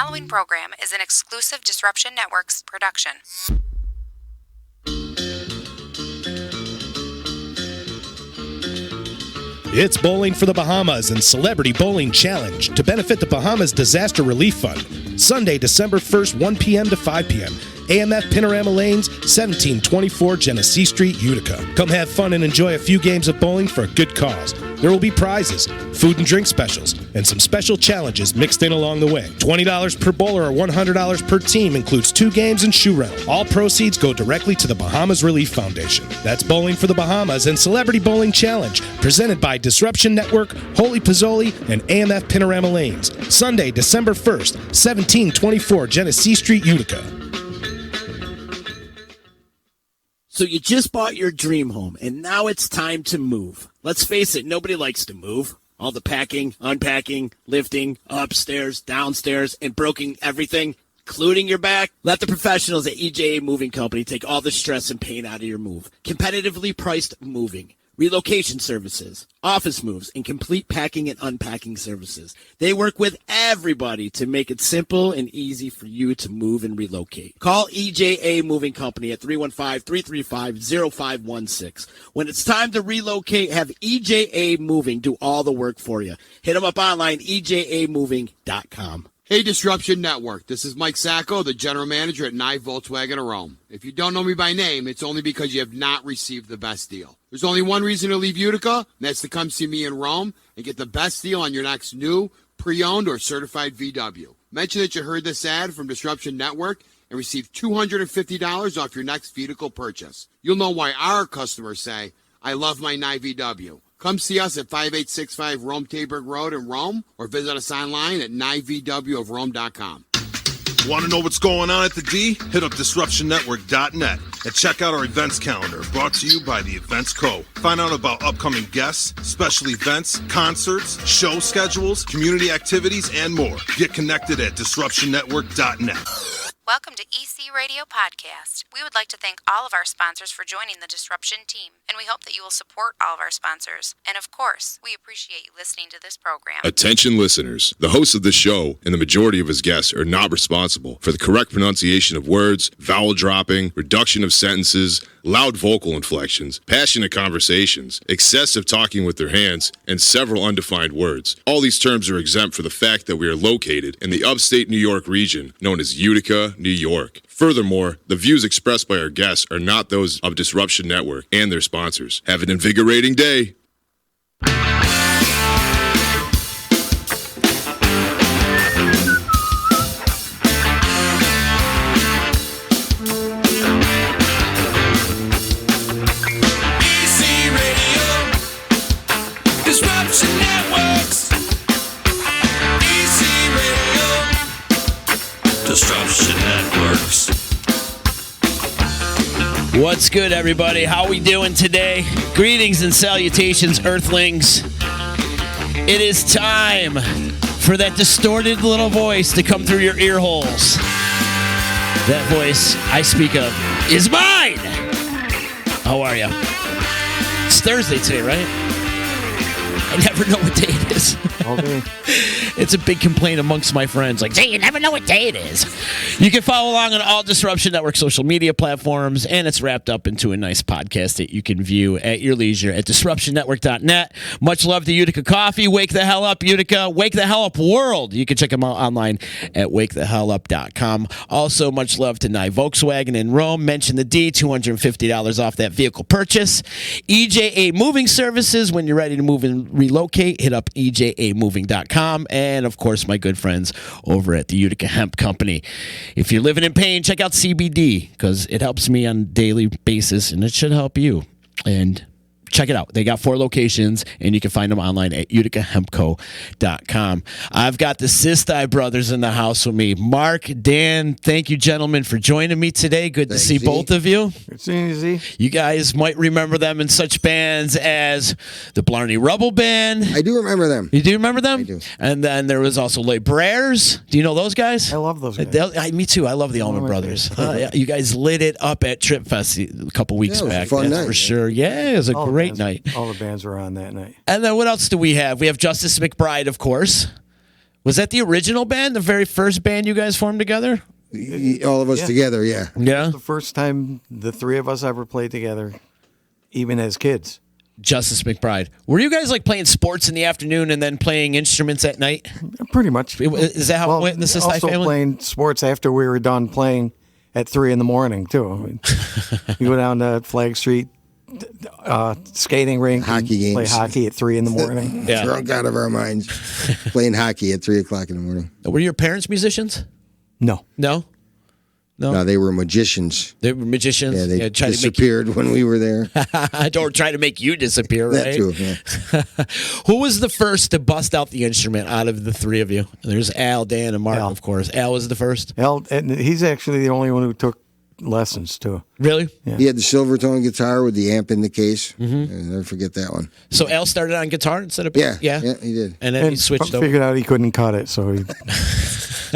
following program is an exclusive Disruption Networks production. It's Bowling for the Bahamas and Celebrity Bowling Challenge to benefit the Bahamas Disaster Relief Fund. Sunday, December 1st, 1 p.m. to 5 p.m. AMF Panorama Lanes, 1724 Genesee Street, Utica. Come have fun and enjoy a few games of bowling for a good cause. There will be prizes, food and drink specials, and some special challenges mixed in along the way. $20 per bowler or $100 per team includes 2 games and shoe rental. All proceeds go directly to the Bahamas Relief Foundation. That's Bowling for the Bahamas and Celebrity Bowling Challenge, presented by Disruption Network, Holy Pozzoli, and AMF Panorama Lanes. Sunday, December 1st, 1724 Genesee Street, Utica. So you just bought your dream home, and now it's time to move. Let's face it, nobody likes to move. All the packing, unpacking, lifting, upstairs, downstairs, and broken everything, including your back. Let the professionals at EJA Moving Company take all the stress and pain out of your move. Competitively priced moving, relocation services, office moves, and complete packing and unpacking services. They work with everybody to make it simple and easy for you to move and relocate. Call EJA Moving Company at 315-335-0516. When it's time to relocate, have EJA Moving do all the work for you. Hit them up online, ejamoving.com. Hey, Disruption Network. This is Mike Sacco, the general manager at Nye Volkswagen of Rome. If you don't know me by name, it's only because you have not received the best deal. There's only one reason to leave Utica, and that's to come see me in Rome and get the best deal on your next new, pre-owned, or certified VW. Mention that you heard this ad from Disruption Network and receive $250 off your next vehicle purchase. You'll know why our customers say, I love my Nye VW. Come see us at 5865 Rome Taberg Road in Rome, or visit us online at nyvwofrome.com. Want to know what's going on at the D? Hit up DisruptionNetwork.net and check out our events calendar, brought to you by the Events Co. Find out about upcoming guests, special events, concerts, show schedules, community activities, and more. Get connected at DisruptionNetwork.net. Welcome to EC Radio Podcast. We would like to thank all of our sponsors for joining the Disruption team, and we hope that you will support all of our sponsors. And of course, we appreciate you listening to this program. Attention listeners, the host of this show and the majority of his guests are not responsible for the correct pronunciation of words, vowel dropping, reduction of sentences, loud vocal inflections, passionate conversations, excessive talking with their hands, and several undefined words. All these terms are exempt for the fact that we are located in the upstate New York region known as Utica, New York. Furthermore, the views expressed by our guests are not those of Disruption Network and their sponsors. Have an invigorating day. Disruption Networks. What's good, everybody? How we doing today? Greetings and salutations, Earthlings. It is time for that distorted little voice to come through your ear holes. That voice I speak of is mine. How are you? It's Thursday today, right? I never know what day it is. Okay. It's a big complaint amongst my friends. Like, Jay, you never know what day it is. You can follow along on all Disruption Network social media platforms, and it's wrapped up into a nice podcast that you can view at your leisure at DisruptionNetwork.net. Much love to Utica Coffee. Wake the hell up, Utica. Wake the hell up, world. You can check them out online at wakethehellup.com. Also, much love to Nye Volkswagen in Rome. Mention the D, $250 off that vehicle purchase. EJA Moving Services. When you're ready to move and relocate, hit up EJAMoving.com. And, of course, my good friends over at the Utica Hemp Company. If you're living in pain, check out CBD because it helps me on a daily basis, and it should help you. And check it out. They got 4 locations, and you can find them online at uticahempco.com. I've got the Sistai brothers in the house with me. Mark, Dan, thank you, gentlemen, for joining me today. Good to see both of you. Good seeing you, Z. You guys might remember them in such bands as the Blarney Rubble Band. I do remember them. You do remember them? I do. And then there was also Les Brers. Do you know those guys? I love those guys. Me too. I love the Allman Brothers. You guys lit it up at Trip Fest a couple weeks back. Fun That's night, for sure. Yeah, it was a great night. All the bands were on that night. And then what else do we have? We have Justice McBride, of course. Was that the original band, the very first band you guys formed together? All of us together, yeah. Yeah. The first time the three of us ever played together, even as kids. Justice McBride. Were you guys like playing sports in the afternoon and then playing instruments at night? Pretty much. Is that how it went in the Sistai also family? playing sports after we were done playing at 3 a.m, too. I mean, you go down to Flag Street skating rink, Hockey games. play hockey at 3 a.m. Yeah. Drunk out of our minds, playing hockey at 3 o'clock in the morning. Were your parents musicians? No. No? No, they were magicians. They were magicians? Yeah, they tried disappeared when we were there. or try to make you disappear, right? That too, yeah. Who was the first to bust out the instrument out of the three of you? There's Al, Dan, and Mark, Al. of course. Al was the first? Al, and he's actually the only one who took lessons, too. Really? Yeah. He had the silver tone guitar with the amp in the case. I'll never forget that one. So Al started on guitar instead of... Yeah, Yeah? he did. And then he switched over. Figured out he couldn't cut it, so he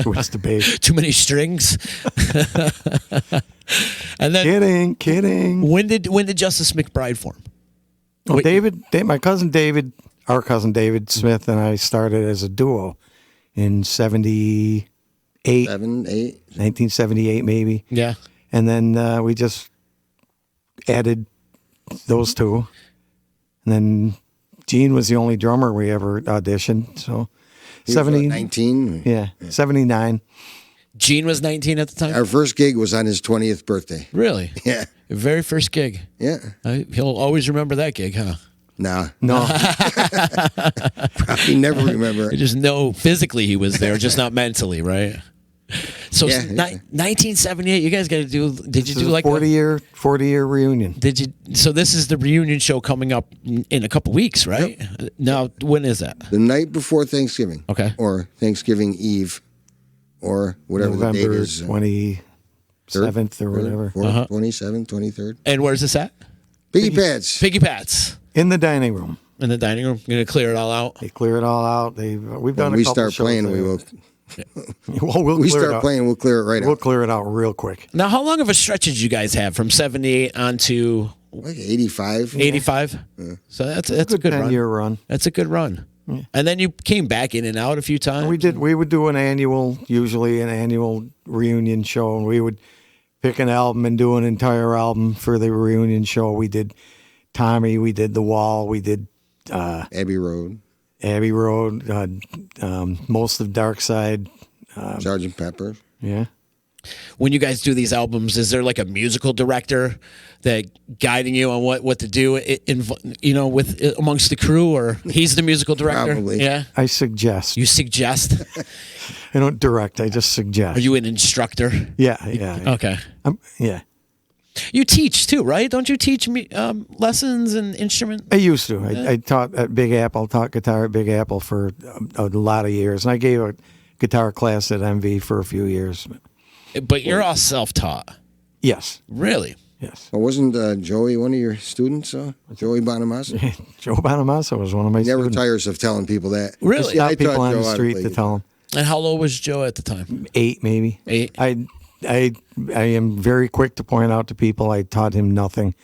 switched to bass. Too many strings. And then... Kidding. When did Justice McBride form? Well, Wait. my cousin David, our cousin David Smith, and I started as a duo in 78, 7, 8. 1978 maybe. Yeah. And then we just added those two. And then Gene was the only drummer we ever auditioned. So He was, 70, 19. yeah, 79. Gene was 19 at the time? Our first gig was on his 20th birthday. Really? Yeah. Your very first gig. Yeah. He'll always remember that gig, huh? Nah. No, Probably never remember. You just know physically he was there, just not mentally, right? So Yeah. 1978, you guys got to do. Did you this do is like a 40-year reunion. Did you? So this is the reunion show coming up in a couple weeks, right? Now, when is that? The night before Thanksgiving. Okay. Or Thanksgiving Eve. Or whatever the date November is. 27th or whatever. 27th, 23rd. And where's this at? Piggy Pat's. Piggy Pat's In the dining room. in the dining room. You're gonna clear it all out. They clear it all out. We've done When a we couple start shows playing, there. we will. Well, we'll We clear it start out. playing, we'll clear it right We'll out. clear it out real quick. Now, how long of a stretch did you guys have from 78 on to Like 85. 85? So that's a good run. 10-year run. That's a good run. And then you came back in and out a few times. We would do usually an annual reunion show, and we would pick an album and do an entire album for the reunion show. We did Tommy, we did The Wall, we did Abbey Road. Abbey Road, most of Dark Side. Sergeant Pepper. Yeah. When you guys do these albums, is there like a musical director that guiding you on what to do, with amongst the crew, or he's the musical director? Probably. Yeah. I suggest. You suggest? I don't direct. I just suggest. Are you an instructor? Yeah. Okay. Yeah. You teach too, right? Don't you teach lessons and instrument? I used to. I taught at Big Apple, taught guitar at Big Apple for a lot of years. And I gave a guitar class at MV for a few years. But you're all self-taught. Yes. Really? Yes. Well, wasn't Joey one of your students? Joey Bonamassa? Joe Bonamassa was one of my He never students. tires of telling people that. Really? Stop I people taught on Joe the how to street play to tell them. And how old was Joe at the time? 8 maybe. 8? I am very quick to point out to people I taught him nothing.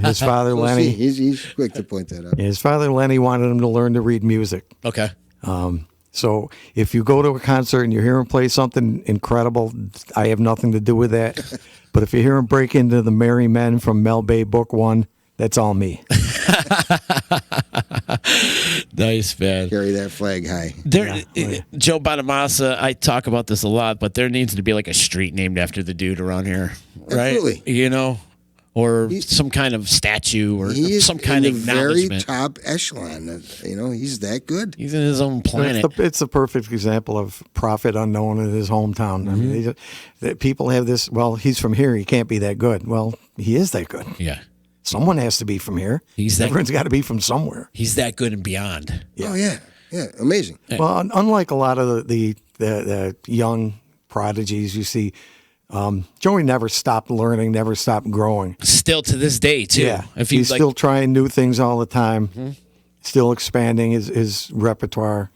His father We'll Lenny. see. He's quick to point that out. His father Lenny wanted him to learn to read music. Okay. So if you go to a concert and you hear him play something incredible, I have nothing to do with that. But if you hear him break into the Merry Men from Mel Bay Book 1, that's all me. Nice, man. Carry that flag high. Joe Bonamassa, I talk about this a lot, but there needs to be like a street named after the dude around here, right? Absolutely. Or some kind of statue or He is some kind in of the very acknowledgement. top echelon. He's that good. He's in his own planet. It's a perfect example of prophet unknown in his hometown. I mean, people have this, well, he's from here, he can't be that good. Well, he is that good. Yeah. Someone has to be from here. Everyone's got to be from somewhere. He's that good and beyond. Oh, yeah. Yeah, amazing. Well, unlike a lot of the young prodigies you see, Joey never stopped learning, never stopped growing. Still to this day, too. Yeah, If he's still trying new things all the time, still expanding his repertoire.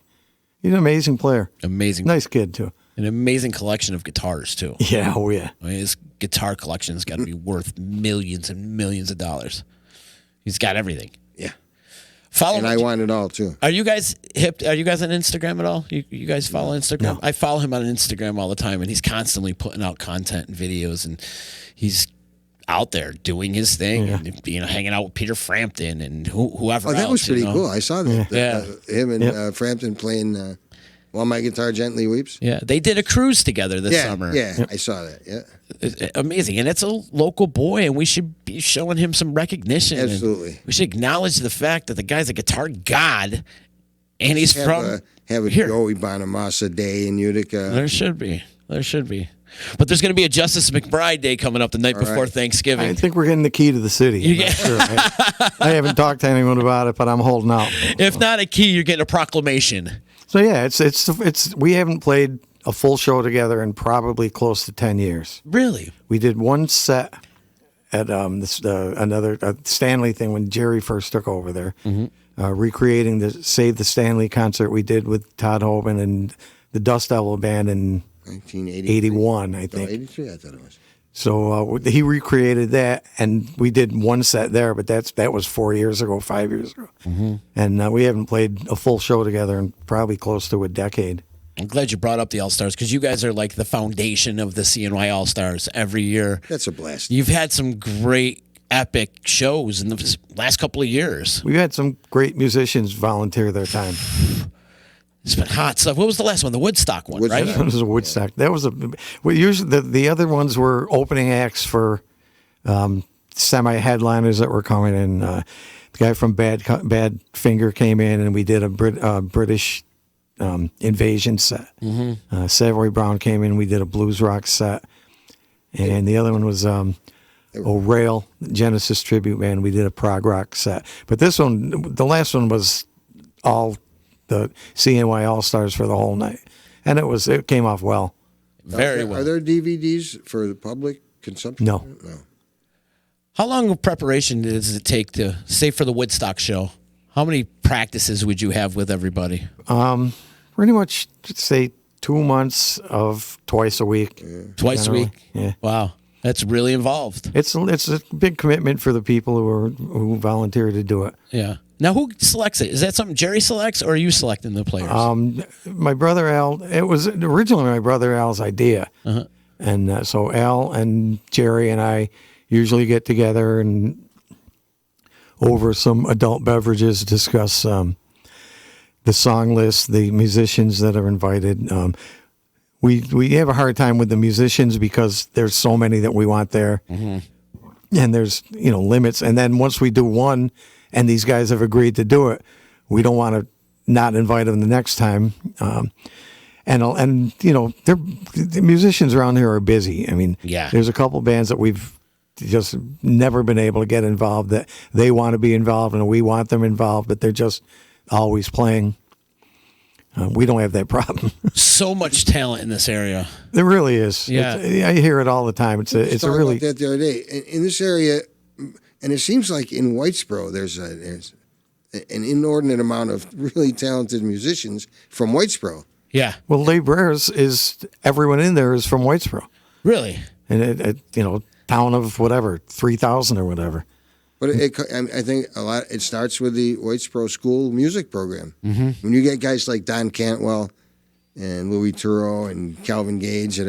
He's an amazing player. Amazing. Nice kid, too. An amazing collection of guitars, too. Yeah, oh yeah. I mean, his guitar collection's got to be worth millions and millions of dollars. He's got everything. Yeah. Follow And I want it all too. Are you guys hip? Are you guys on Instagram at all? You guys follow Instagram? No. I follow him on Instagram all the time, and he's constantly putting out content and videos, and he's out there doing his thing, and hanging out with Peter Frampton and whoever. Oh, that else, was pretty you know? cool. I saw that. Yeah. Him and Frampton playing "While My Guitar Gently Weeps." Yeah, they did a cruise together this summer. Yeah, I saw that. Yeah, Amazing, and it's a local boy, and we should be showing him some recognition. and Absolutely. we should acknowledge the fact that the guy's a guitar god, and he's from have a here. Joey Bonamassa day in Utica. There should be. But there's going to be a Justice McBride Day coming up the night before Thanksgiving. I think we're getting the key to the city. I'm not sure. I haven't talked to anyone about it, but I'm holding out. If not a key, you're getting a proclamation. So yeah, it's we haven't played a full show together in probably close to 10 years. Really? We did one set at another Stanley thing when Jerry first took over there, recreating the Save the Stanley concert we did with Todd Hoban and the Dust Devil Band in 1981, I think. 83, I thought it was. So he recreated that, and we did one set there, but that was 5 years ago. And we haven't played a full show together in probably close to a decade. I'm glad you brought up the All-Stars because you guys are like the foundation of the CNY All-Stars every year. That's a blast. You've had some great, epic shows in the last couple of years. We've had some great musicians volunteer their time. It's been hot stuff. What was the last one? The Woodstock one, right? That was a Woodstock. That was usually the other ones were opening acts for semi-headliners that were coming in. The guy from Bad Finger came in, and we did a British invasion set. Savoy Brown came in, we did a blues rock set. And the other one was O'Rail, Genesis tribute band. We did a prog rock set. But this one, the last one was all the CNY All-Stars for the whole night. And it came off well. Very well. Are there DVDs for the public consumption? No. How long of preparation does it take to, say, for the Woodstock show? How many practices would you have with everybody? Pretty much, say 2 months of twice a week. Twice a week? Yeah. Wow. That's really involved. It's a big commitment for the people who volunteer to do it. Yeah. Now, who selects it? Is that something Jerry selects, or are you selecting the players? My brother Al, it was originally my brother Al's idea. And so Al and Jerry and I usually get together and over some adult beverages discuss the song list, the musicians that are invited. We have a hard time with the musicians because there's so many that we want there. And there's, limits. And then once we do one and these guys have agreed to do it, we don't want to not invite them the next time. The musicians around here are busy. I mean, there's a couple bands that we've just never been able to get involved that they want to be involved and we want them involved, but they're just always playing. We don't have that problem. So much talent in this area. There really is. Yeah. I hear it all the time. It's a really about that the other day in this area, and it seems like in Whitesboro there's an inordinate amount of really talented musicians from Whitesboro. Yeah. Well, Les Bres is everyone in there is from Whitesboro. Really? And town of whatever 3,000 or whatever. But I think a lot. It starts with the Whitesboro School music program. When you get guys like Don Cantwell and Louis Turo and Calvin Gage,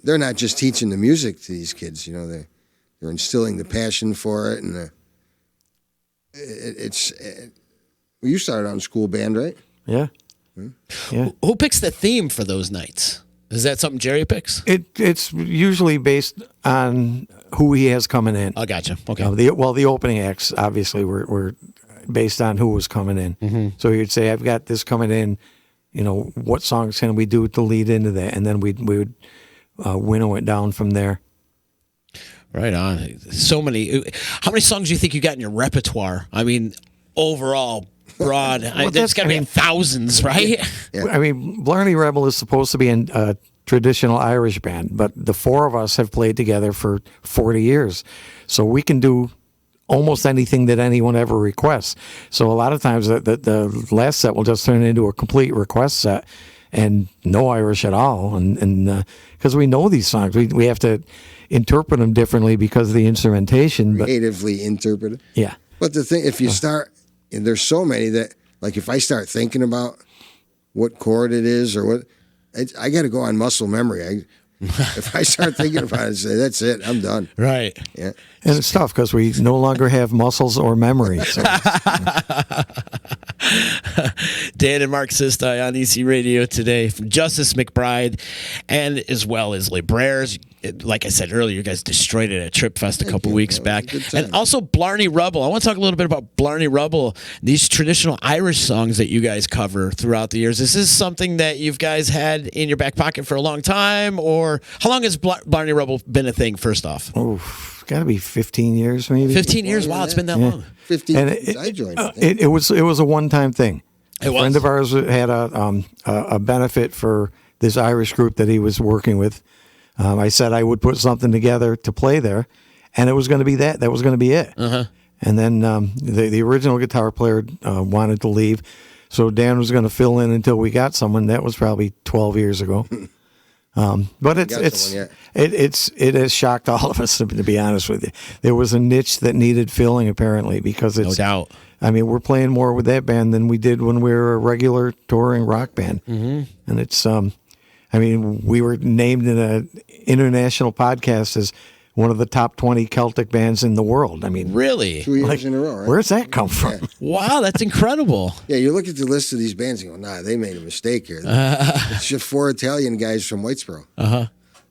they're not just teaching the music to these kids. They're instilling the passion for it, and you started on school band, right? Yeah. Yeah. Who picks the theme for those nights? Is that something Jerry picks? It's usually based on who he has coming in. I gotcha. Okay. The opening acts obviously were based on who was coming in. So he'd say, "I've got this coming in. What songs can we do to lead into that?" And then we would winnow it down from there. Right on. So many. How many songs do you think you got in your repertoire? I mean, overall, broad. There's got to be thousands, right? Yeah. I mean, Blarney Rebel is supposed to be a traditional Irish band, but the four of us have played together for 40 years. So we can do almost anything that anyone ever requests. So a lot of times the last set will just turn into a complete request set and no Irish at all. And because we know these songs, we have to interpret them differently because of the instrumentation. Creatively interpreted. Yeah. But the thing, if you start and there's so many that, like, if I start thinking about what chord it is or what, I got to go on muscle memory. If I start thinking about it, say that's it, I'm done. Right. Yeah. And it's tough because we no longer have muscles or memory. So. Dan and Mark Sistai on EC Radio today from Justice McBride, and as well as Libraires. Like I said earlier, you guys destroyed it at Trip Fest a couple weeks back. And also Blarney Rubble. I want to talk a little bit about Blarney Rubble, these traditional Irish songs that you guys cover throughout the years. Is this something that you guys had in your back pocket for a long time, or how long has Blarney Rubble been a thing, first off? Oh, got to be 15 years maybe. 15 years? Wow, it's been that long. 15 And years I joined. it was a one-time thing. It A friend of ours had a benefit for this Irish group that he was working with. I said I would put something together to play there, and it was going to be that. That was going to be it. Uh-huh. And then the original guitar player wanted to leave, so Dan was going to fill in until we got someone. That was probably 12 years ago. But it has shocked all of us, to be honest with you. There was a niche that needed filling, apparently, because it's No doubt. I mean, we're playing more with that band than we did when we were a regular touring rock band. Mm-hmm. And it's, I mean, we were named in an international podcast as one of the top 20 Celtic bands in the world. I mean, Really? 2 years in a row, right? where's that come from? Wow, that's incredible. Yeah, you look at the list of these bands and go, nah, they made a mistake here. It's just 4 Italian guys from Whitesboro.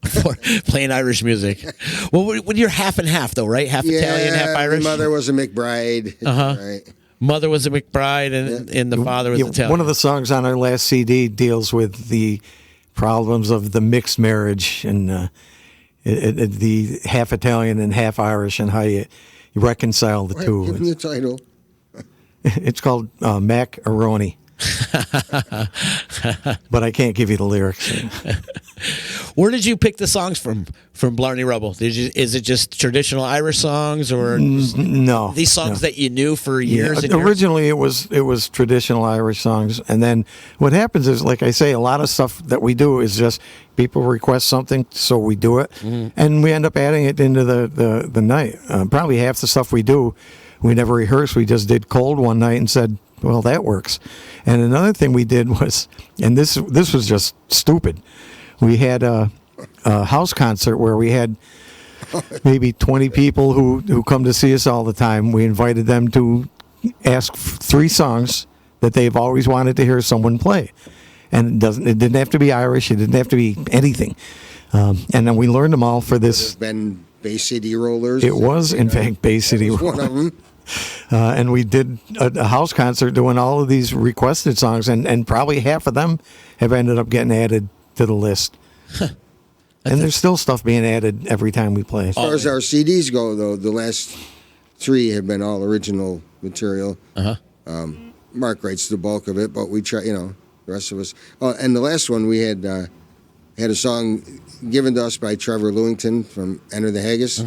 For playing Irish music. Well, when you're half and half, though, right? Half Italian, half Irish? My mother was a McBride. Right. Mother was a McBride, and the father was Italian. One of the songs on our last CD deals with the problems of the mixed marriage and the half Italian and half Irish, and how you reconcile the two. Give them the title. It's called Macaroni. But I can't give you the lyrics. Where did you pick the songs from Blarney Rubble? Is it just traditional Irish songs, or No, these songs that you knew for years? Yeah, originally, it was traditional Irish songs, and then what happens is, like I say, a lot of stuff that we do is just people request something, so we do it, and we end up adding it into the night. Probably half the stuff we do, we never rehearsed. We just did cold one night and said, well, that works. And another thing we did was, and this was just stupid, we had a house concert where we had maybe 20 people who come to see us all the time. We invited them to ask 3 songs that they've always wanted to hear someone play. And it didn't have to be Irish. It didn't have to be anything. And then we learned them all for this. Been Bay City Rollers. It was, in fact, Bay City Rollers. One of them. And we did a house concert doing all of these requested songs, and probably half of them have ended up getting added to the list. And there's still stuff being added every time we play. As far as our CDs go, though, the last 3 have been all original material. Mark writes the bulk of it, but we try, the rest of us. Oh, and the last one we had a song given to us by Trevor Lewington from Enter the Haggis.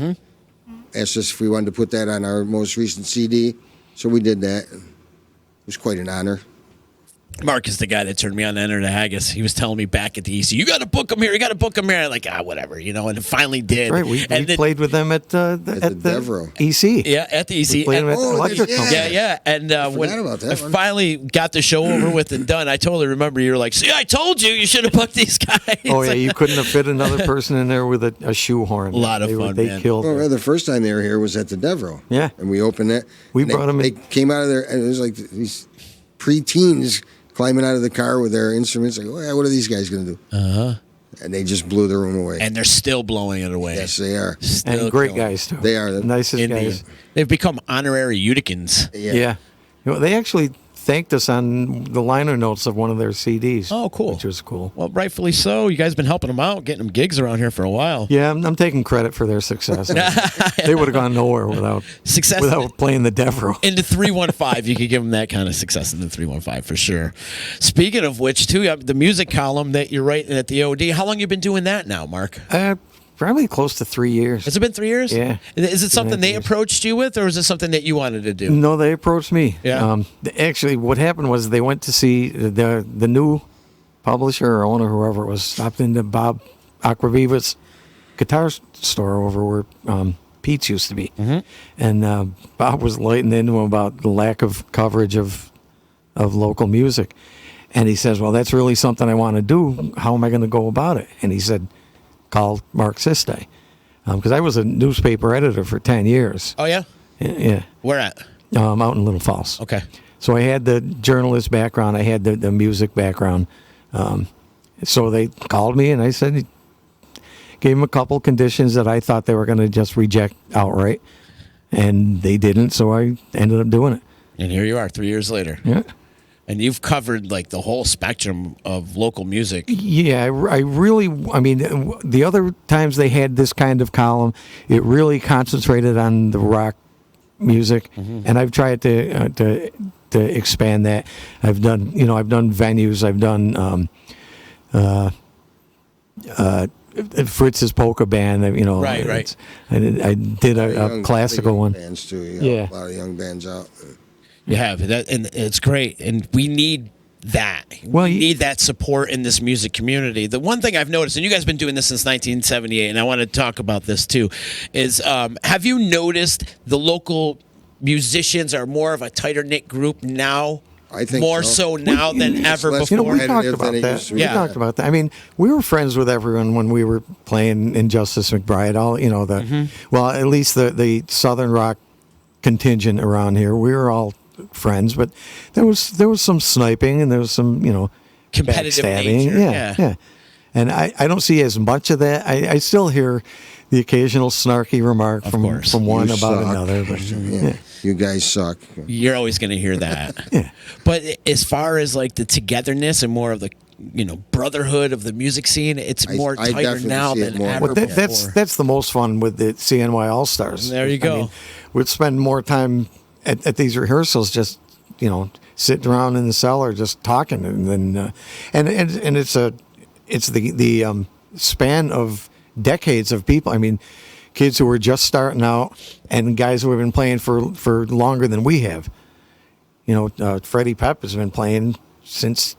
Asked us if we wanted to put that on our most recent CD, so we did that. It was quite an honor. Mark is the guy that turned me on to Enter the Haggis. He was telling me back at the EC, you got to book him here, I'm like, whatever, and it finally did. Right, we played with them at the Devereaux. EC. Yeah, at the EC. We played them at the Electric Company. Yeah. And when about that I one. finally got the show over with and done, I totally remember you were like, see, I told you should have booked these guys. Oh, yeah, you couldn't have fit another person in there with a shoehorn. A lot of fun, They man. killed Well, it. the first time they were here was at the Devereaux. Yeah. And we opened it. We and brought them They in. came out of there, and it was like these pre-teens climbing out of the car with their instruments. Like, what are these guys going to do? And they just blew the room away. And they're still blowing it away. Yes, they are. Still And great killing it. guys, too. They are. The nicest Indeed. guys. They've become honorary Uticans. Yeah. They actually thanked us on the liner notes of one of their CDs. Oh, cool. Which was cool. Well, rightfully so. You guys been helping them out, getting them gigs around here for a while. Yeah, I'm taking credit for their success. They would have gone nowhere without playing the Devereaux. Into 315, you could give them that kind of success in the 315 for sure. Speaking of which, too, the music column that you're writing at the OD, how long you been doing that now, Mark? Probably close to 3 years. Has it been 3 years? Yeah. Is it something they 3.5 years. approached you with, or is it something that you wanted to do? No, they approached me. Yeah. Actually, what happened was they went to see the new publisher or owner, whoever it was, stopped into Bob Aquaviva's guitar store over where Pete's used to be. And Bob was lighting into him about the lack of coverage of local music. And he says, well, that's really something I want to do. How am I going to go about it? And he said, call Mark Sistay. Because I was a newspaper editor for 10 years. Oh, yeah? Yeah. Where at? Out in Little Falls. Okay. So I had the journalist background. I had the music background. So they called me, and I said, gave them a couple conditions that I thought they were going to just reject outright. And they didn't, so I ended up doing it. And here you are 3 years later. Yeah. And you've covered like the whole spectrum of local music. Yeah, I mean, the other times they had this kind of column, it really concentrated on the rock music, and I've tried to expand that. I've done venues. I've done Fritz's polka band. Right. I did a Young- classical young one. Bands too. Yeah. A lot of young bands out. You have that, and it's great. And we need that. Well, we need that support in this music community. The one thing I've noticed, and you guys have been doing this since 1978, and I want to talk about this too, is have you noticed the local musicians are more of a tighter knit group now? I think more so now than ever less before. We talked competitive about than it that. used to be. We Yeah. talked about that. I mean, we were friends with everyone when we were playing Injustice McBride. Well, at least the Southern rock contingent around here, we were all friends. But there was some sniping and there was some Competitive backstabbing. nature, yeah. And I don't see as much of that. I still hear the occasional snarky remark from one You about suck. another. But, Yeah. You guys suck. You're always going to hear that. Yeah. But as far as like the togetherness and more of the brotherhood of the music scene, it's more I tighter definitely now see it than more. ever Well, before. that's the most fun with the CNY All Stars. There you go. We'd spend more time at these rehearsals just sitting around in the cellar just talking, and then and it's the span of decades of people. I mean, kids who were just starting out and guys who have been playing for longer than we have. Freddie Pep has been playing since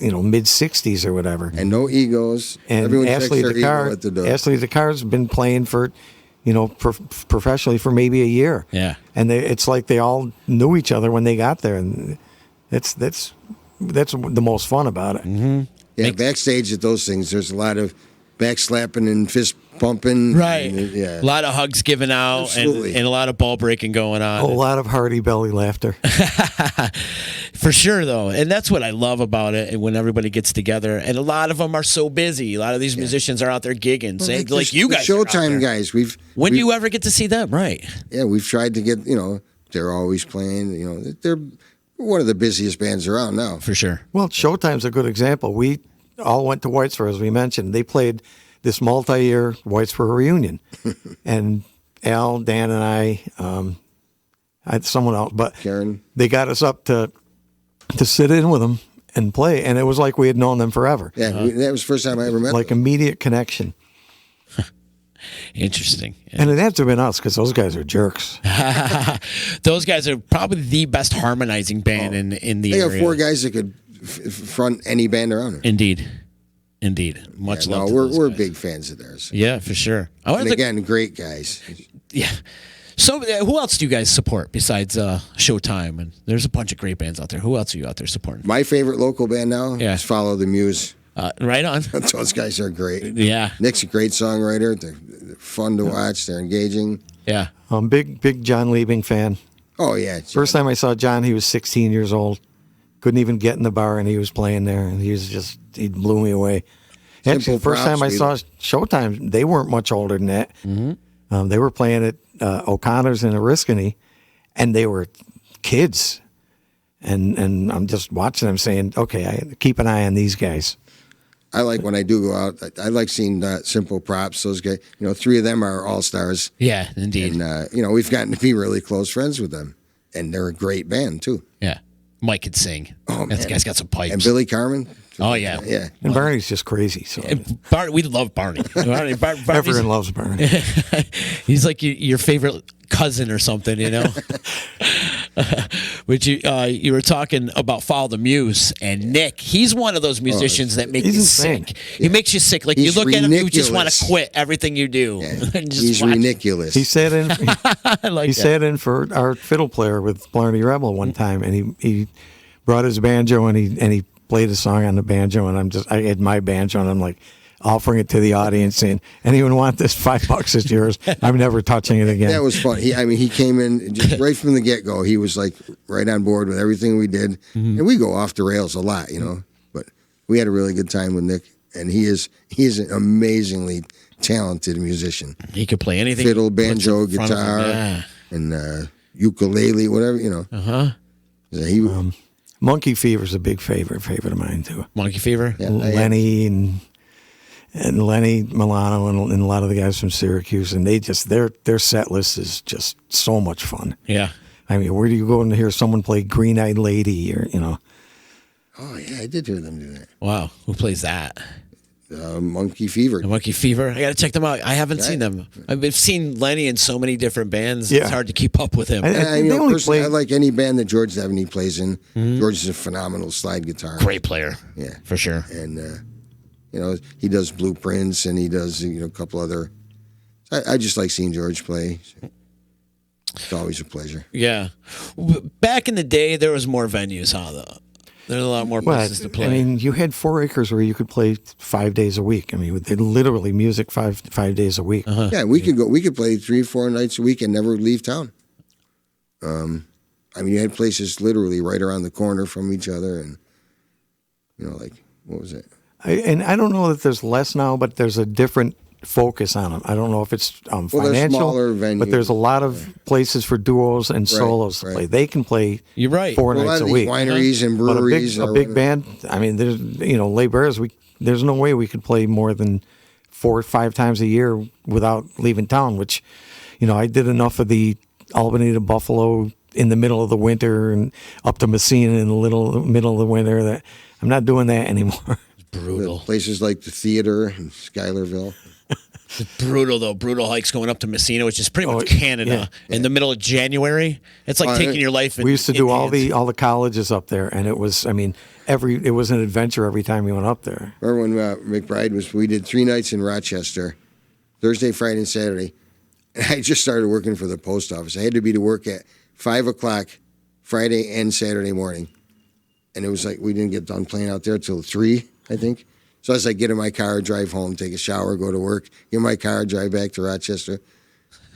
mid '60s or whatever. And no egos. And Everyone Ashley checks their ego at the door. Ashley Dakar's been playing for, professionally for maybe a year. Yeah. And it's like they all knew each other when they got there, and that's the most fun about it. Mm-hmm. Yeah, backstage at those things, there's a lot of backslapping and fist pumping. Right. And, yeah. A lot of hugs given out and Absolutely. a lot of ball breaking going on. A lot of hearty belly laughter. For sure, though. And that's what I love about it when everybody gets together. And a lot of them are so busy. A lot of these musicians are out there gigging. Saying, the- like you the guys are out Showtime there. guys. When do you ever get to see them? Right. Yeah, we've tried to get, they're always playing. They're one of the busiest bands around now. For sure. Well, Showtime's a good example. We all went to Whitesboro, as we mentioned. They played this multi-year Whitesboro reunion. And Al, Dan, and I had someone else, but Karen. they got us up to sit in with them and play. And it was like we had known them forever. Yeah, that was the first time I ever met Like them. immediate connection. Interesting. And it had to have been us because those guys are jerks. Those guys are probably the best harmonizing band in the They area. have four guys that could front any band around here. Indeed. Much Yeah, love. no, to those we're guys. big fans of theirs. Yeah, for sure. I And wanted to, again, great guys. yeah. So, who else do you guys support besides Showtime? And there's a bunch of great bands out there. Who else are you out there supporting? My favorite local band now Yeah. is Follow the Muse. Right on. Those guys are great. Yeah. Nick's a great songwriter. They're fun to watch. They're engaging. Yeah. Big John Liebing fan. Oh, yeah. First time I saw John, he was 16 years old. Couldn't even get in the bar, and he was playing there, and he blew me away. Actually, Simple the first props, time I Peter. saw Showtime, they weren't much older than that. They were playing at O'Connor's in Oriskany, and they were kids. And I'm just watching them saying, okay, I keep an eye on these guys. I like when I do go out. I like seeing Simple Props. Those guys, three of them are all stars. Yeah, indeed. And, we've gotten to be really close friends with them. And they're a great band, too. Yeah. Mike could sing. Oh, That man. guy's got some pipes. And Billy Carmen. Oh, yeah. Yeah. And Barney's just crazy. So And we love Barney. Barney's- everyone loves Barney. He's like your favorite cousin or something, Which you were talking about Follow the Muse, and Nick, he's one of those musicians that make you insane. sick. He makes you sick. Like He's you look at him, you just want ridiculous. to quit everything you do. And just He's watch. ridiculous. He sat in. I like He that. sat in for our fiddle player with Blarney Rebel one time, and he brought his banjo and he played a song on the banjo, and I had my banjo, and I'm like offering it to the audience, saying, "Anyone want this? $5 is yours. I'm never touching it again." That was fun. He came in just right from the get go. He was like right on board with everything we did, and we go off the rails a lot, But we had a really good time with Nick, and he is an amazingly talented musician. He could play anything. Fiddle, banjo, puts in front of him. guitar, Yeah. and ukulele, whatever, He, Monkey Fever's a big favorite of mine too. Monkey Fever. Yeah. Lenny and Lenny Milano and a lot of the guys from Syracuse, and they just their set list is just so much fun. Yeah. I mean, where do you go and hear someone play Green Eyed Lady or Oh yeah, I did hear them do that. Wow. Who plays that? Monkey Fever. The Monkey Fever. I got to check them out. I haven't seen them. I've seen Lenny in so many different bands. Yeah. It's hard to keep up with him. I- And they only personally, play- I like any band that George Devaney plays in. George is a phenomenal slide guitar. Great player. Yeah. For sure. And he does Blueprints, and he does a couple other. I just like seeing George play. It's always a pleasure. Yeah. Back in the day, there was more venues, huh? There's a lot more places to play. I mean, you had 4 acres where you could play 5 days a week. I mean, they literally music five days a week. Yeah, we could go. We could play 3-4 nights a week and never leave town. I mean, you had places literally right around the corner from each other, and like what was it? I don't know that there's less now, but there's a different focus on them. I don't know if it's they're financial, smaller venues. but there's a lot of places for duos and solos to play. They can play You're right. 4 A lot nights of a these week. wineries and But breweries. a big band. I mean, there's Les Bears. There's no way we could play more than 4 or 5 times a year without leaving town. Which, I did enough of the Albany to Buffalo in the middle of the winter and up to Messina in the middle of the winter. That I'm not doing that anymore. Brutal. Places like the theater in Schuylerville. Brutal, though. Brutal hikes going up to Messina, which is pretty much Canada, in the middle of January. It's like taking your life. We used to do all the colleges up there, and it was, it was an adventure every time we went up there. Remember when McBride we did 3 nights in Rochester, Thursday, Friday, and Saturday. And I just started working for the post office. I had to be to work at 5 o'clock Friday and Saturday morning. And it was like we didn't get done playing out there till 3, I think. So I was like, get in my car, drive home, take a shower, go to work, get in my car, drive back to Rochester.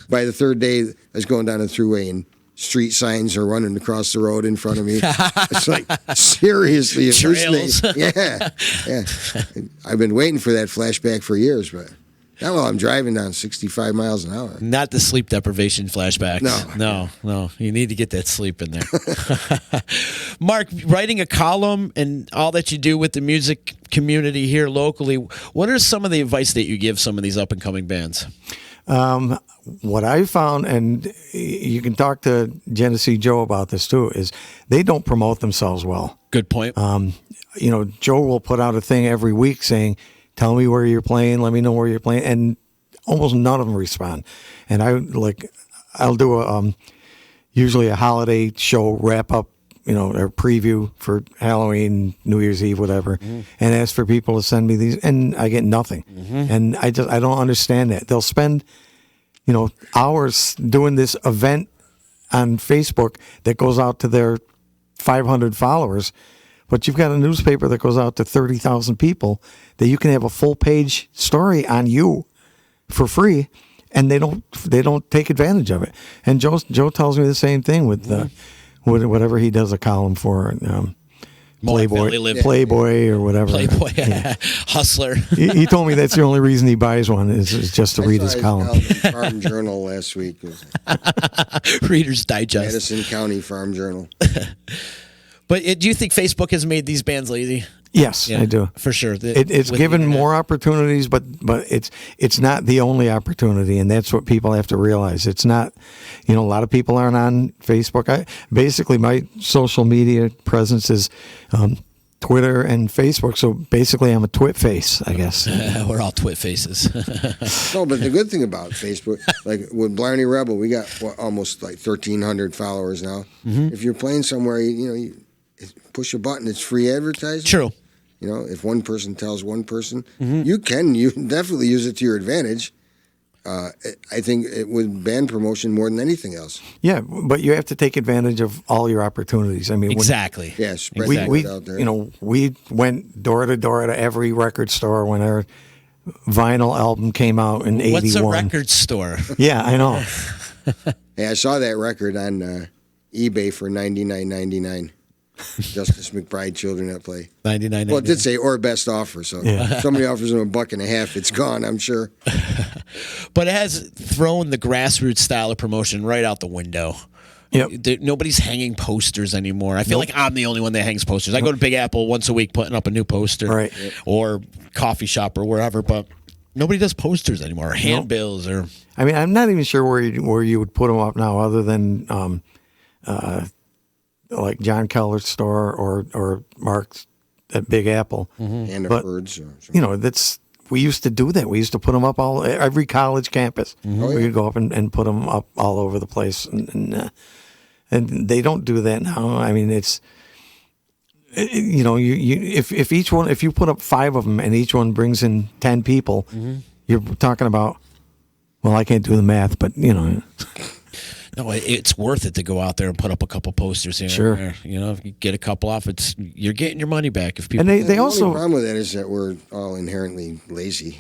By the third day, I was going down the thruway and street signs are running across the road in front of me. It's like, seriously. Trails. Yeah. I've been waiting for that flashback for years, but not while I'm driving down 65 miles an hour. Not the sleep deprivation flashbacks. No. You need to get that sleep in there. Mark, writing a column and all that you do with the music community here locally, what are some of the advice that you give some of these up-and-coming bands? What I found, and you can talk to Genesee Joe about this too, is they don't promote themselves well. Good point. Joe will put out a thing every week saying, tell me where you're playing, let me know where you're playing, and almost none of them respond. And I'll do usually a holiday show wrap up, or preview for Halloween, New Year's Eve, whatever, and ask for people to send me these, and I get nothing. And I don't understand that. They'll spend, hours doing this event on Facebook that goes out to their 500 followers, but you've got a newspaper that goes out to 30,000 people that you can have a full page story on you for free, and they don't take advantage of it. And Joe tells me the same thing with whatever he does a column for, Playboy or whatever. Playboy, Hustler. He told me that's the only reason he buys one is just to read his column. Farm Journal last week. Reader's Digest. Madison County Farm Journal. But do you think Facebook has made these bands lazy? Yes, I do. For sure. It's given more opportunities, but it's not the only opportunity, and that's what people have to realize. It's not, a lot of people aren't on Facebook. Basically, my social media presence is Twitter and Facebook. So basically, I'm a twit face, I guess. We're all twit faces. No, but the good thing about Facebook, like with Blarney Rebel, we got almost like 1,300 followers now. If you're playing somewhere, you push a button, it's free advertising. True. If one person tells one person, you can definitely use it to your advantage. I think it would band promotion more than anything else. Yeah, but you have to take advantage of all your opportunities. I mean, Exactly. Yeah, spread we the word out there. we went door to door to every record store when our vinyl album came out in '81. What's a record store? Yeah, I know. Hey, I saw that record on eBay for $99.99. Justice McBride, Children at Play. $99. Well, it did say or best offer, so Yeah. somebody offers them $1.50, it's gone, I'm sure. But it has thrown the grassroots style of promotion right out the window. Yep. Nobody's hanging posters anymore. I feel like I'm the only one that hangs posters. I go to Big Apple once a week putting up a new poster, Right. or coffee shop or wherever, but nobody does posters anymore, or handbills, or I mean, I'm not even sure where you would put them up now, other than like John Keller's store or Mark's at Big Apple. And the But, birds. Or something. That's we used to do that. We used to put them up every college campus. We would go up and put them up all over the place, and they don't do that now. I mean, it's if you put up 5 of them and each one brings in 10 people, you're talking about. Well, I can't do the math, but no, it's worth it to go out there and put up a couple posters here. Sure. And there. If you get a couple off, you're getting your money back. If people and they The also only problem with that is that we're all inherently lazy.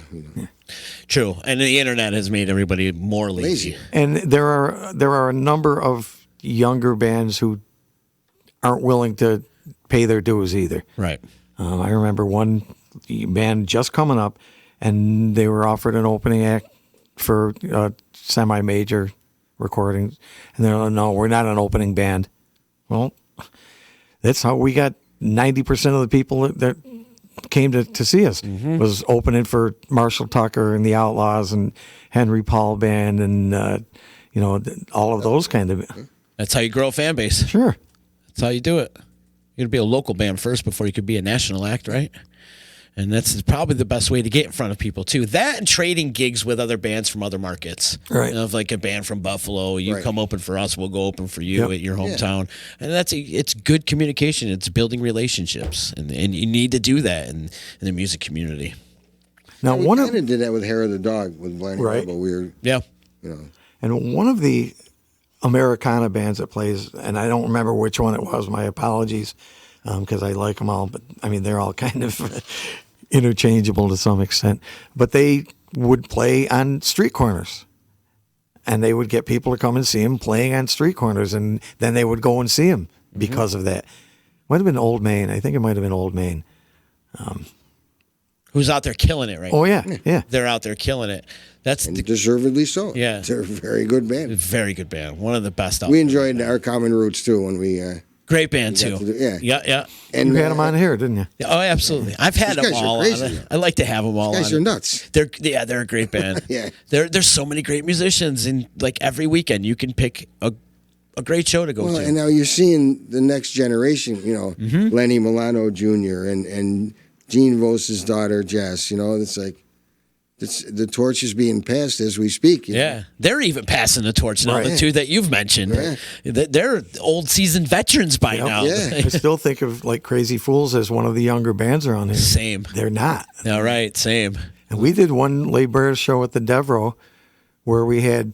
true, and the internet has made everybody more lazy. and there are a number of younger bands who aren't willing to pay their dues either. Right. I remember one band just coming up, and they were offered an opening act for semi-major recordings, and they're like, no, we're not an opening band. Well, that's how we got 90% of the people that came to see us was opening for Marshall Tucker and the Outlaws and Henry Paul Band and all of those kind of. That's how you grow a fan base. Sure. That's how you do it. You're going to be a local band first before you could be a national act, right? And that's probably the best way to get in front of people, too. That and trading gigs with other bands from other markets. Right. If like a band from Buffalo, you come open for us, we'll go open for you at your hometown. And it's good communication. It's building relationships. And you need to do that in the music community. Now, We kind of did that with Hair of the Dog with Blarney Rebel. We were, And one of the Americana bands that plays, and I don't remember which one it was, my apologies, because I like them all, but I mean, they're all kind of interchangeable to some extent. But they would play on street corners, and they would get people to come and see them playing on street corners, and then they would go and see them because of that. Might have been Old Main. I think it might have been Old Main. Who's out there killing it right Oh, now. yeah. They're out there killing it. That's and deservedly so. Yeah. They're a very good band. very good band. One of the best out We there. enjoyed Our Common Roots, too, when we... Great band, we got too. to do- Yeah. And You had them on here, didn't you? Oh, absolutely. I've had These them guys are all crazy. on. I like to have them all These guys on. are nuts. They're a great band. Yeah. There's so many great musicians, and like every weekend you can pick a great show to go Well, to. and now you're seeing the next generation, Mm-hmm. Lenny Milano Jr. and Gene Voss's daughter, Jess, it's like, the torch is being passed as we speak. you know? Yeah, they're even passing the torch now. Right. The two that you've mentioned, they're old seasoned veterans by now. Yeah. I still think of like Crazy Fools as one of the younger bands around here. Same. They're not. All right, same. And we did one Les Bears show at the Devereaux where we had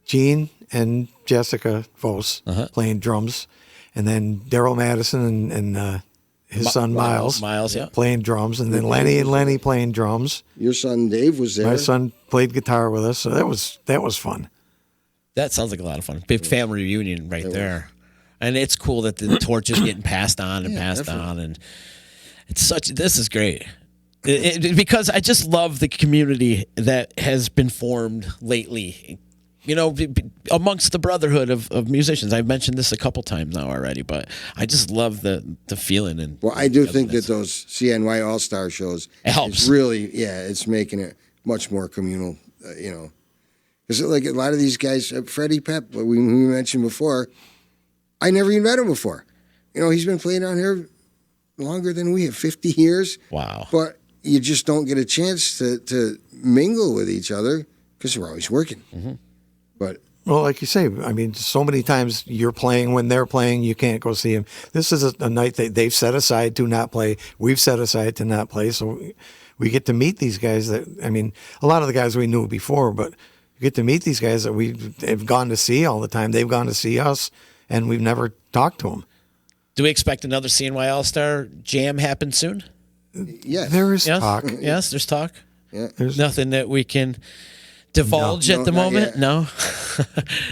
Gene and Jessica Voss playing drums, and then Daryl Madison and his son Miles yeah. playing drums, and then Lenny and Lenny playing drums. Your son Dave was there. My son played guitar with us, so that was fun. That sounds like a lot of fun. Big family reunion right there. And it's cool that the torch is getting passed on and passed on, and this is great. Because I just love the community that has been formed lately. Amongst the brotherhood of musicians. I've mentioned this a couple times now already, but I just love the feeling. And Well, I do think that those CNY All-Star shows It helps. is really, it's making it much more communal, Because like a lot of these guys, Freddie Pep, we mentioned before, I never even met him before. He's been playing down here longer than we have, 50 years. Wow. But you just don't get a chance to mingle with each other because we're always working. Mm-hmm. But Well, like you say, I mean, so many times you're playing when they're playing, you can't go see them. This is a night that they've set aside to not play. We've set aside to not play. So we get to meet these guys that, I mean, a lot of the guys we knew before, but you get to meet these guys that we have gone to see all the time. They've gone to see us, and we've never talked to them. Do we expect another CNY All-Star Jam happen soon? yes. There is Yes. talk. Yes, there's talk. Yeah. There's Nothing that we can divulge No, at the not moment? yet. No?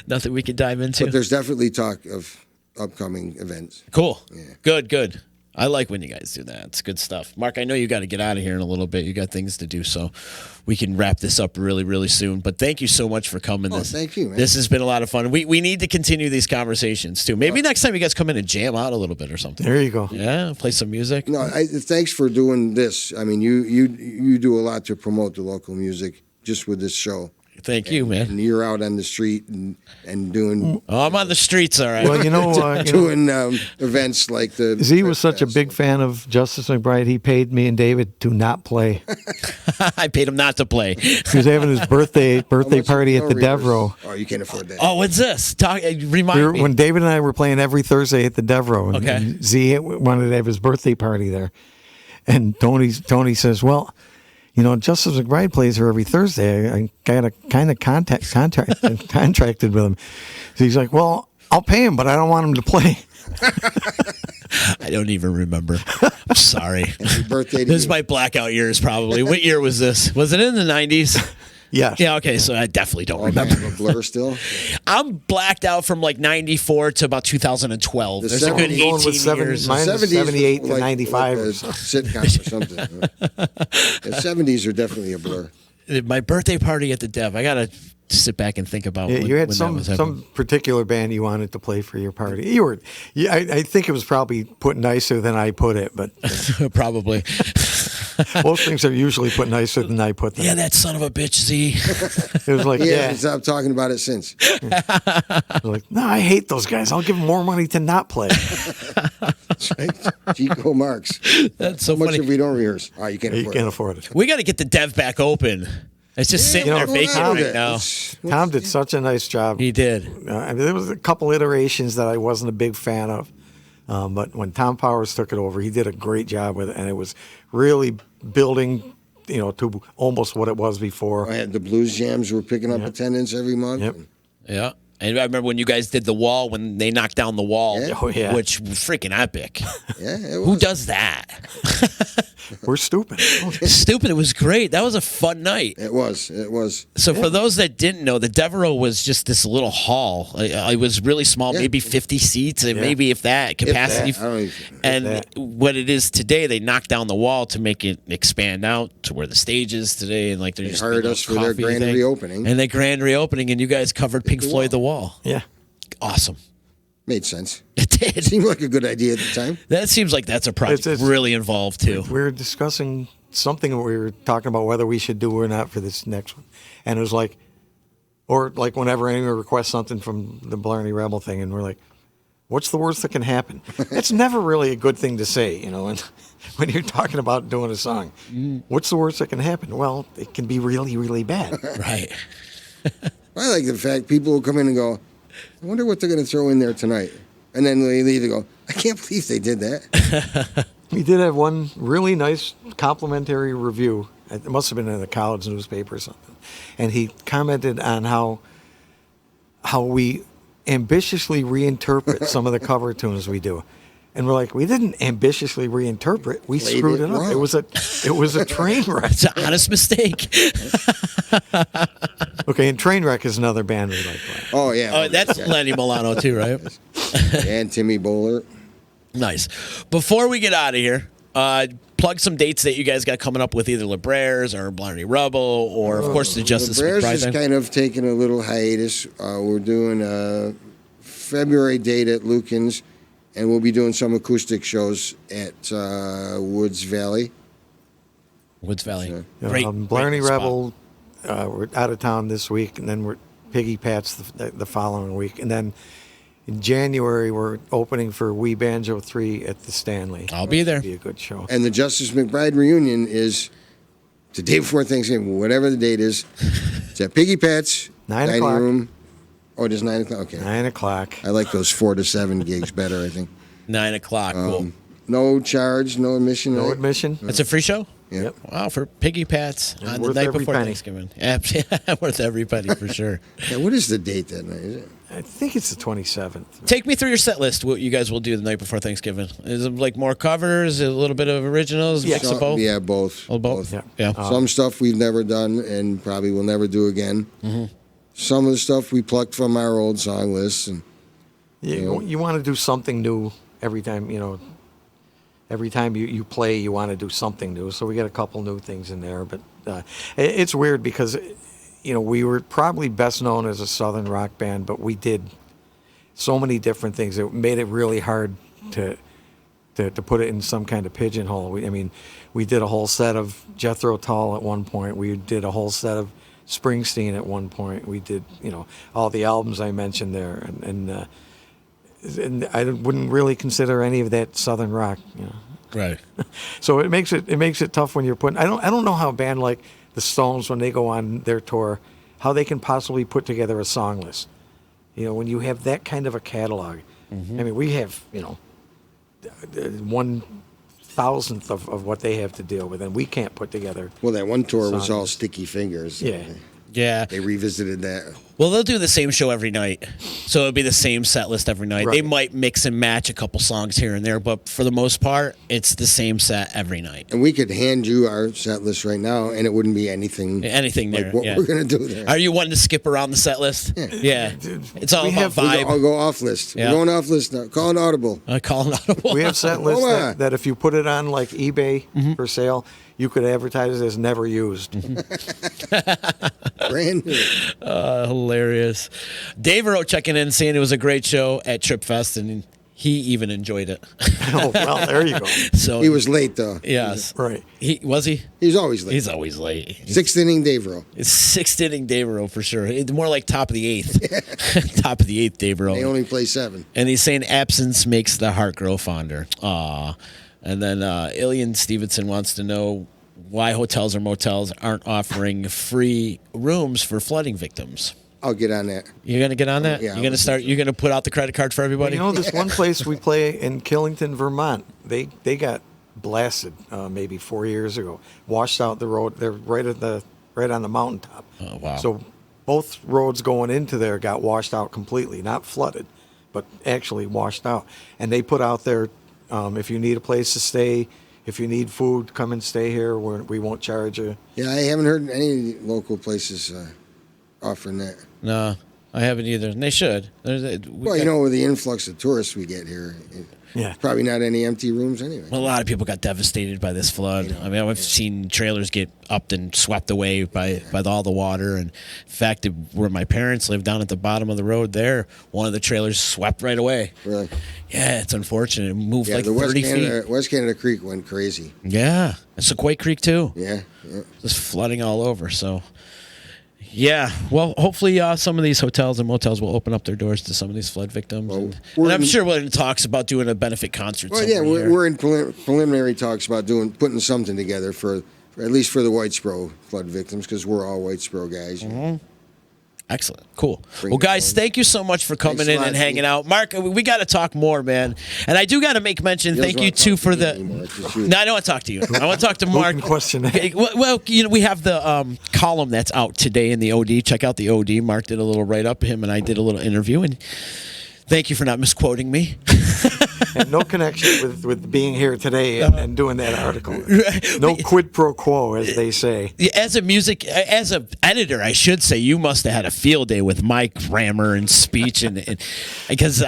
Nothing we can dive into? But there's definitely talk of upcoming events. Cool. Yeah. Good. I like when you guys do that. It's good stuff. Mark, I know you got to get out of here in a little bit. You got things to do, so we can wrap this up really, really soon. But thank you so much for coming. Oh, thank you, man. This has been a lot of fun. We need to continue these conversations, too. Maybe next time you guys come in and jam out a little bit or something. There you go. Yeah, play some music. No, thanks for doing this. I mean, you do a lot to promote the local music just with this show. Thank you, man. And you're out on the street and doing Oh, I'm on the streets, all right. Well, you know, doing events like the. Z was such a big fan of Justice McBride, he paid me and David to not play. I paid him not to play. He was having his birthday party at the Devereaux. Oh, you can't afford that. Oh, what's this? Remind me. When David and I were playing every Thursday at the Devereaux, and, Okay. and Z wanted to have his birthday party there, and Tony says, "Well, you know, Justice McBride plays here every Thursday. I got a kind of contracted with him." So he's like, "Well, I'll pay him, but I don't want him to play." I don't even remember. I'm sorry. Happy birthday to This is you. my blackout years, probably. What year was this? Was it in the 90s? Yes. Yeah, okay, so I definitely don't Oh, remember. man, a blur still. I'm blacked out from like 94 to about 2012. The There's a good 70s 18 going with years. Mine was 78 to 95 like or a sitcom or something. The 70s are definitely a blur. My birthday party at the Dev. I got to sit back and think about Yeah, when, you had when that was happening. some particular band you wanted to play for your party. I think it was probably put nicer than I put it, but Probably. most things are usually put nicer than I put them. Yeah, that son of a bitch, Z. It was like, He yeah, hasn't stopped talking about it since. like, no, I hate those guys. I'll give them more money to not play. Chico Marx. That's so How much funny. if we don't rehearse? Oh, you can't You afford can't it. afford it. We got to get the Dev back open. It's just sitting you know, there vacant Tom right did. now. Tom did such a nice job. He did. I mean, there was a couple iterations that I wasn't a big fan of, but when Tom Powers took it over, he did a great job with it, and it was really building, to almost what it was before. I had the blues jams. We're picking up attendance every month. Yep. Yeah. And I remember when you guys did the wall, when they knocked down the wall, Yeah. Oh, yeah. which was freaking epic. Yeah, it was. Who does that? We're stupid. Stupid. It was great. That was a fun night. It was. It was. So for those that didn't know, the Devereaux was just this little hall. It was really small, Yeah. maybe 50 seats, and maybe if that capacity. that. I don't even- and that. what it is today, they knocked down the wall to make it expand out to where the stage is today, and like they're just hired doing a us for their coffee grand thing. reopening. And the grand reopening, and you guys covered Pink the Floyd wall. the wall. Yeah. Awesome. Made sense. It did. Seemed like a good idea at the time. That seems like that's a project It's- really involved too. We were discussing something we were talking about whether we should do or not for this next one. And it was like, or like whenever anyone requests something from the Blarney Rebel thing, and we're like, what's the worst that can happen? That's never really a good thing to say, when you're talking about doing a song. What's the worst that can happen? Well, it can be really, really bad. Right. I like the fact people will come in and go, I wonder what they're going to throw in there tonight. And then they leave and go, I can't believe they did that. We did have one really nice complimentary review. It must have been in the college newspaper or something. And he commented on how we ambitiously reinterpret some of the cover tunes we do. And we're like, we didn't ambitiously reinterpret. We Played screwed it it up. wrong. It was a train wreck. It's an honest mistake. Okay, and Trainwreck is another band we like playing. Oh, yeah. Oh, that's Lenny Milano too, right? And Timmy Bowler. Nice. Before we get out of here, plug some dates that you guys got coming up with either LeBrairs or Blarney Rebel or, of course, the Justice The Bears McBride is thing. kind of taking a little hiatus. We're doing a February date at Lucan's, and we'll be doing some acoustic shows at Woods Valley. Woods Valley. So- Great. Blarney great spot. Rebel, we're out of town this week, and then we're Piggy Pat's the following week. And then in January, we're opening for We Banjo 3 at the Stanley. I'll be there. It'll be a good show. And the Justice McBride reunion is the day before Thanksgiving, whatever the date is. It's at Piggy Pat's 9 dining o'clock. room. Oh, it is 9 o'clock? Okay. 9 o'clock. I like those 4 to 7 gigs better, I think. 9 o'clock. Cool. No charge, no admission. No right? admission. It's a free show? Yeah. Wow, for Piggy Pat's on the worth night every before penny. Thanksgiving. Absolutely. Worth every penny for sure. Yeah, what is the date that night? Is it? I think it's the 27th. Take me through your set list, what you guys will do the night before Thanksgiving. Is it like more covers, a little bit of originals, mix of both? Yeah, both. Oh, both? Yeah. Some stuff we've never done and probably will never do again. Mm-hmm. Some of the stuff we plucked from our old song lists. And You want to do something new every time, Every time you play, you want to do something new. So we got a couple new things in there. But it's weird because, we were probably best known as a Southern rock band, but we did so many different things. It made it really hard to put it in some kind of pigeonhole. We did a whole set of Jethro Tull at one point. We did a whole set of Springsteen at one point. We did, all the albums I mentioned there. And I wouldn't really consider any of that Southern rock, Right. So it makes it tough when you're putting. I don't know how a band like the Stones, when they go on their tour, how they can possibly put together a song list. When you have that kind of a catalog. Mm-hmm. We have 1,000th of what they have to deal with, and we can't put together. well, that one tour was Songs. all Sticky Fingers. Yeah. Yeah. They revisited that. Well, they'll do the same show every night. So it'll be the same set list every night. They Right. might mix and match a couple songs here and there, but for the most part, it's the same set every night. And we could hand you our set list right now, and it wouldn't be anything Anything like there. what yeah. we're going to do there. Are you wanting to skip around the set list? Yeah. It's all We about have- vibe. I'll go off list. Yeah. We're going off list now. Call an audible. Call an audible. We have set lists Hold on. that if you put it on like eBay Mm-hmm. for sale, you could advertise it as never used. Brand new. Hilarious. Dave Rowe checking in, saying it was a great show at Trip Fest, and he even enjoyed it. Oh, well, there you go. So He was late, though. yes, Right. Was he? He's always late. He's always late. Sixth inning Dave Rowe. It's sixth inning Dave Rowe for sure. It's more like top of the eighth. Top of the eighth, Dave Rowe. They only play 7. And he's saying absence makes the heart grow fonder. Aw. And then Ilian Stevenson wants to know why hotels or motels aren't offering free rooms for flooding victims. I'll get on that. You're gonna get on that? Yeah, You're gonna put out the credit card for everybody? This one place we play in Killington, Vermont, they got blasted maybe 4 years ago. Washed out the road. They're right on the mountaintop. Oh, wow. So both roads going into there got washed out completely, not flooded, but actually washed out. And they put out there, if you need a place to stay, if you need food, come and stay here. We won't charge you. Yeah, I haven't heard any local places offering that. No, I haven't either. And they should. Well, with the influx of tourists we get here, Yeah. probably not any empty rooms anyway. A lot of people got devastated by this flood. I mean, I've seen trailers get upped and swept away by all the water. And in fact, where my parents live down at the bottom of the road there, one of the trailers swept right away. Really? Yeah, it's unfortunate. It moved Yeah, like the 30 feet. West Canada Creek went crazy. Yeah, and Sequoia Creek too. Yeah. Just flooding all over. So, yeah. Well, hopefully some of these hotels and motels will open up their doors to some of these flood victims. And I'm sure we're in talks about doing a benefit concert. Well, yeah, somewhere here. we're in preliminary talks about putting something together for at least for the Whitesboro flood victims, because we're all Whitesboro guys. Mm-hmm. Excellent. Cool. Bring Well, it guys, home. thank you so much for coming Thanks a in lot, and hanging Steve. out. Mark, we got to talk more, man. And I do got to make mention, He doesn't thank you, wanna too, talk for to me the... anymore, it's just you. No, I don't want to talk to you. I want to talk to Mark. Open question. Okay, well, we have the column that's out today in the OD. Check out the OD. Mark did a little write-up. Him and I did a little interview. And thank you for not misquoting me. And no connection with being here today and doing that article. No quid pro quo, as they say. As an editor, I should say, you must have had a field day with my grammar and speech, and because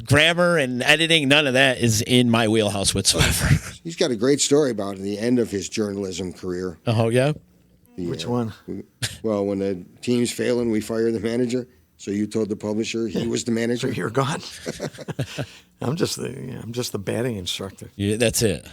grammar and editing, none of that is in my wheelhouse whatsoever. He's got a great story about the end of his journalism career. Oh yeah. Which one? Well, when the team's failing, we fire the manager. So you told the publisher he was the So manager. you're gone. I'm just the batting instructor. Yeah, that's it.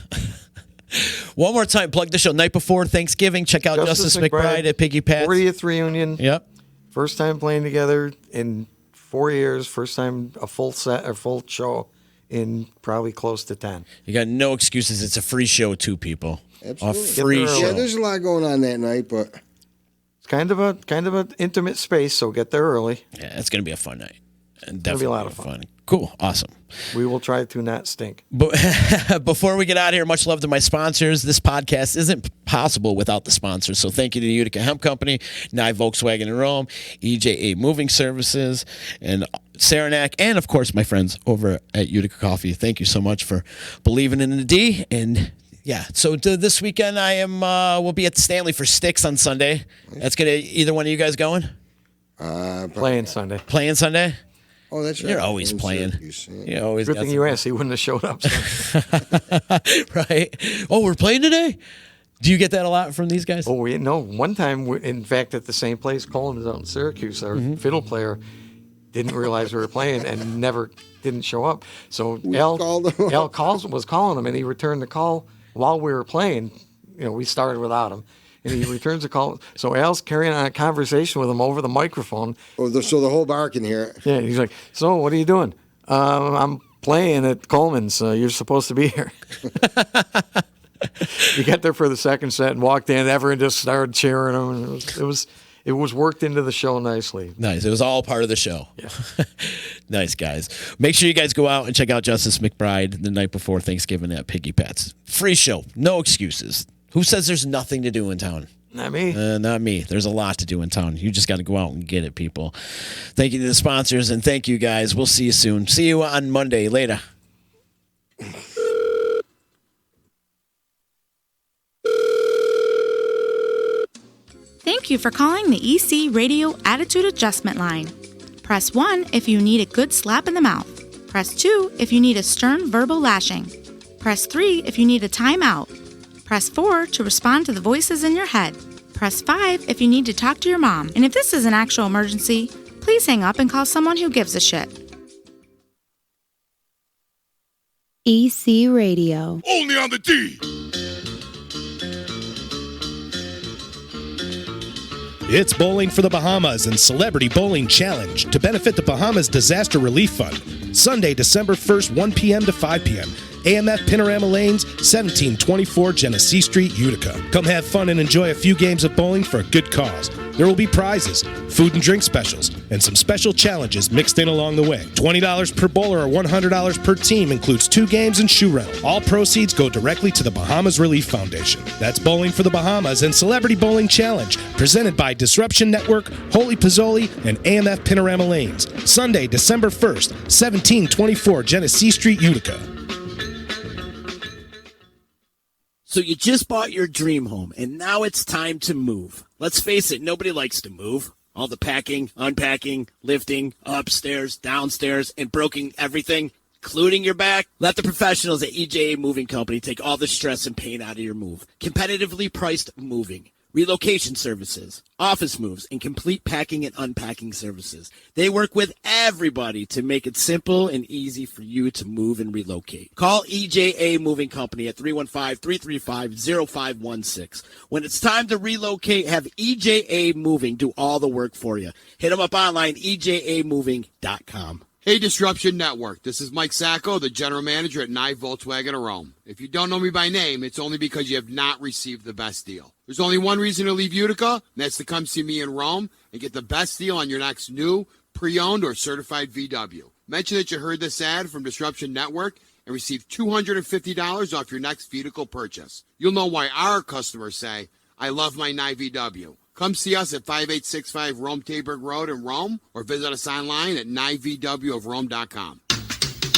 One more time, plug the show. Night before Thanksgiving, check out Justice McBride at Piggy Pat's. 40th reunion. Yep. First time playing together in 4 years, first time a full show in probably close to 10. You got no excuses. It's a free show too, people. Absolutely. A free show. Yeah, there's a lot going on that night, but It's kind of an intimate space, so get there early. Yeah, it's going to be a fun night. And It'll be definitely a lot of fun. Cool. Awesome. We will try to not stink. But before we get out of here, much love to my sponsors. This podcast isn't possible without the sponsors. So thank you to Utica Hemp Company, Nye Volkswagen in Rome, EJA Moving Services, and Saranac, and of course my friends over at Utica Coffee. Thank you so much for believing in the D. And yeah, so this weekend I am we'll be at Stanley for Sticks on Sunday. That's gonna either one of you guys going? Playing Sunday. Playing Sunday? Oh, that's right. You're always In playing. Syracuse, yeah. You always Good got thing some- you asked. He wouldn't have showed up. right? Oh, we're playing today? Do you get that a lot from these guys? Oh, we no. One time, in fact, at the same place, Colin was out in Syracuse. Our fiddle player didn't realize we were playing and didn't show up. So Al was calling him, and he returned the call while we were playing. You know, we started without him, and he returns the call. So Al's carrying on a conversation with him over the microphone. Oh, so the whole bar can hear it. Yeah, he's like, "So, what are you doing?" I'm playing at Coleman's. You're supposed to be here. We got there for the second set and walked in. Everyone just started cheering him. And it was worked into the show nicely. Nice. It was all part of the show. Yeah. Nice, guys. Make sure you guys go out and check out Justice McBride the night before Thanksgiving at Piggy Pat's. Free show. No excuses. Who says there's nothing to do in town? Not me. Not me. There's a lot to do in town. You just got to go out and get it, people. Thank you to the sponsors, and thank you, guys. We'll see you soon. See you on Monday. Later. Thank you for calling the EC Radio Attitude Adjustment Line. Press 1 if you need a good slap in the mouth. Press 2 if you need a stern verbal lashing. Press 3 if you need a timeout. Press 4 to respond to the voices in your head. Press 5 if you need to talk to your mom. And if this is an actual emergency, please hang up and call someone who gives a shit. EC Radio. Only on the D. It's Bowling for the Bahamas and Celebrity Bowling Challenge to benefit the Bahamas Disaster Relief Fund. Sunday, December 1st, 1 p.m. to 5 p.m. AMF Panorama Lanes, 1724 Genesee Street, Utica. Come have fun and enjoy a few games of bowling for a good cause. There will be prizes, food and drink specials, and some special challenges mixed in along the way. $20 per bowler or $100 per team includes 2 games and shoe rental. All proceeds go directly to the Bahamas Relief Foundation. That's Bowling for the Bahamas and Celebrity Bowling Challenge, presented by Disruption Network, Holy Pozzoli, and AMF Panorama Lanes. Sunday, December 1st, 1724 Genesee Street, Utica. So you just bought your dream home, and now it's time to move. Let's face it, nobody likes to move. All the packing, unpacking, lifting, upstairs, downstairs, and broken everything, including your back. Let the professionals at EJA Moving Company take all the stress and pain out of your move. Competitively priced moving, relocation services, office moves, and complete packing and unpacking services. They work with everybody to make it simple and easy for you to move and relocate. Call EJA Moving Company at 315-335-0516. When it's time to relocate, have EJA Moving do all the work for you. Hit them up online, ejamoving.com. Hey, Disruption Network. This is Mike Sacco, the general manager at Nye Volkswagen of Rome. If you don't know me by name, it's only because you have not received the best deal. There's only one reason to leave Utica, and that's to come see me in Rome and get the best deal on your next new, pre-owned, or certified VW. Mention that you heard this ad from Disruption Network and receive $250 off your next vehicle purchase. You'll know why our customers say, I love my Nye VW. Come see us at 5865 Rome Taberg Road in Rome, or visit us online at nyvwofrome.com.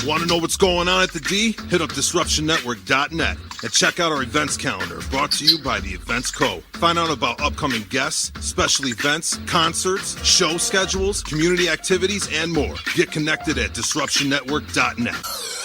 Want to know what's going on at the D? Hit up DisruptionNetwork.net and check out our events calendar, brought to you by the Events Co. Find out about upcoming guests, special events, concerts, show schedules, community activities, and more. Get connected at DisruptionNetwork.net.